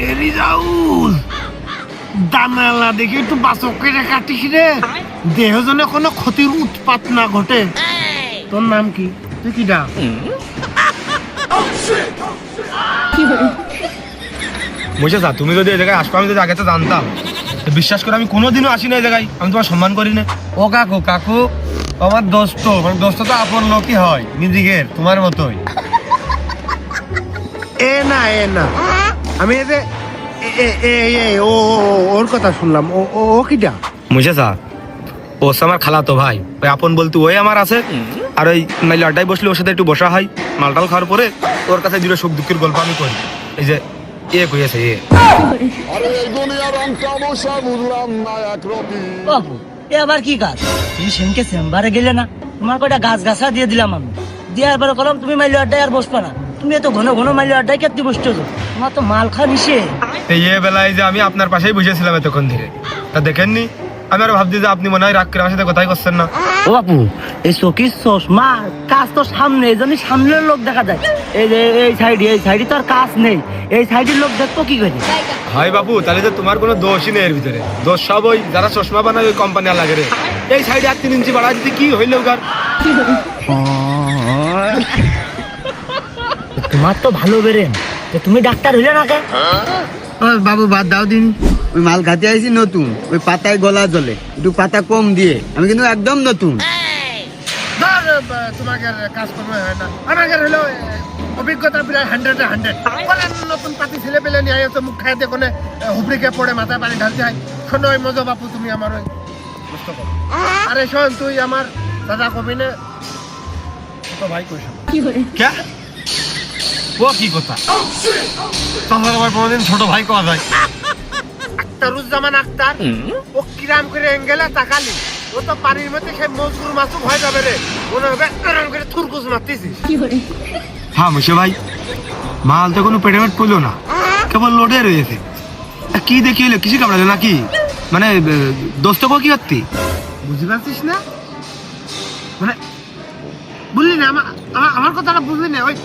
এরিজাউল দানালা দেখে একটু বাচক করে কাটিস রে, দেহ জনে কোনো ক্ষতির উৎপাত না ঘটে। তোর নাম কি? তুই কি ডাক? বুঝেছা, তুমি যদি এই জায়গায় আসবে আমি যদি আগে তো জানতাম, বিশ্বাস করে আমি কোনোদিনও আসি না এই জায়গায়। আমি তোমার সম্মান করি না। ও কাকু, কাকু আমার দোস্ত, মানে দোস্ত তো আপন লোকই হয়, নিজের তোমার মতোই। এ না আমি এই যে ওর কথা শুনলাম। ও কি ডাক? বুঝেছা, ও আমার খালাতো ভাই। ওই আপন বলতে ওই আমার আছে। আর ওই মাইলে আড্ডায় বসলে ওর সাথে একটু বসা হয়, মালটাল খাওয়ার পরে ওর কাছে দুটো সুখ দুঃখের গল্প আমি করি। এই যে কইছে আরে এই দুনিয়ার রংটা বসা বুঝলাম না একরকম। বাবু এ আবার কি কাজ? তুমি সেনকে চেম্বারে গেলে না? তোমার কয়টা গাছ গাছা দিয়ে দিলাম আমি, দিয়ে এবার কলম তুমি মাইলে আড্ডায় আর বসবা না। তুমি এত ঘন ঘন মাইলে আড্ডায় কেটে বসছো, তোমার তো মাল খা নিষে। এই বেলায় যে আমি আপনার পাশেই বসেছিলাম এতক্ষণ ধরে, তা দেখেননি? আমি আর ভাবছি যে আপনি মনে হয় রাগ করে আমার সাথে কথাই করছেন না। ও বাপু, এই চকির চশমা কাজ তো সামনে, এই জন্য সামনের লোক দেখা যায়। এই যে এই সাইডে তো আর কাজ নেই, এই সাইডের লোক দেখবো কি করে? হাই বাবু, তাহলে তো তোমার কোনো দোষই নেই এর ভিতরে। দোষ সব ওই যারা চশমা বানায় ওই কোম্পানি লাগে রে। এই সাইডে 3 ইঞ্চি বাড়া দিতে কি হইল ওর? তোমার তো ভালো বেরেন, তুমি ডাক্তার হইলে না কে? বাবু বাদ দাও দিন, ওই মাল খাতে আইছি নতুন, ওই পাতায় গলা জ্বলে, একটু পাতা কম দিয়ে। আমি কিন্তু একদম নতুন। তোমাকে কাজকর্ম হয় না, আমাকে হলো অভিজ্ঞতা প্রায় 100-100। নতুন পাতি ছেলে পেলে নিয়ে তো মুখ খাইতে কোনে হুবড়িকে পড়ে মাথায় পানি ঢালতে হয়। শোনো ওই মজা বাপু, তুমি আমার ওই কষ্ট করো। আরে শোন, তুই আমার দাদা কবি না তো ভাই কইস কে? ও কি কথা? তাহলে আমার কোনোদিন ছোট ভাই কোয়া যায়? আখতারুজ্জামান আখতার, ও কিরাম করে এঙ্গেলে তাকালি, ও তো পানির মধ্যে সে মজগুর মাছুক হয়ে যাবে রে। মনে হবে এরকম করে থুরকুস মারতেছিস। হ্যাঁ মুশে ভাই, মাল তো কোনো পেটে পেট পড়লো না, কেবল লোডে রয়েছে। কি দেখি হইলো, কিছু কামড়ালো নাকি? মানে দোস্ত কি করতি? বুঝতে পারছিস না? মানে বুঝলি না আমার কথাটা বুঝলি না? ওই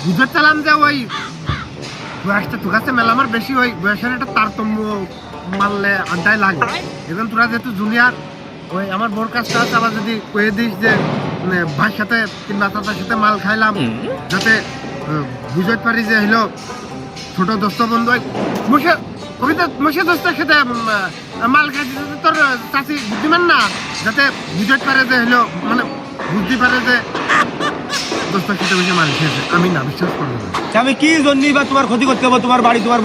বুঝতে চালাম যে ওই বয়সটা তোর কাছে মেলা আমার বেশি, ওই বয়সের একটা তারতম্য মারলে আড্ডায় লাগে। এখন তোরা যেহেতু জুনিয়র, ওই আমার বোর কাজটা আছে, আবার যদি কয়ে দিস যে ভাইয়ের সাথে কিংবা তার সাথে মাল খাইলাম, যাতে বুঝতে পারি যে হইলো ছোট দোস্ত বন্ধু। মুসে দোস্তের সাথে মাল খাইতে তোর চাষি বুদ্ধিমান না, যাতে বুঝতে পারে যে হইলো, মানে বুঝতে পারে যে দোস্তের সাথে বসে মাল খেয়েছে। আমি না বিশ্বাস করবো না। আমি কি জন্যই বা তোমার ক্ষতি করতে হবো? তোমার বাড়ি, তোমার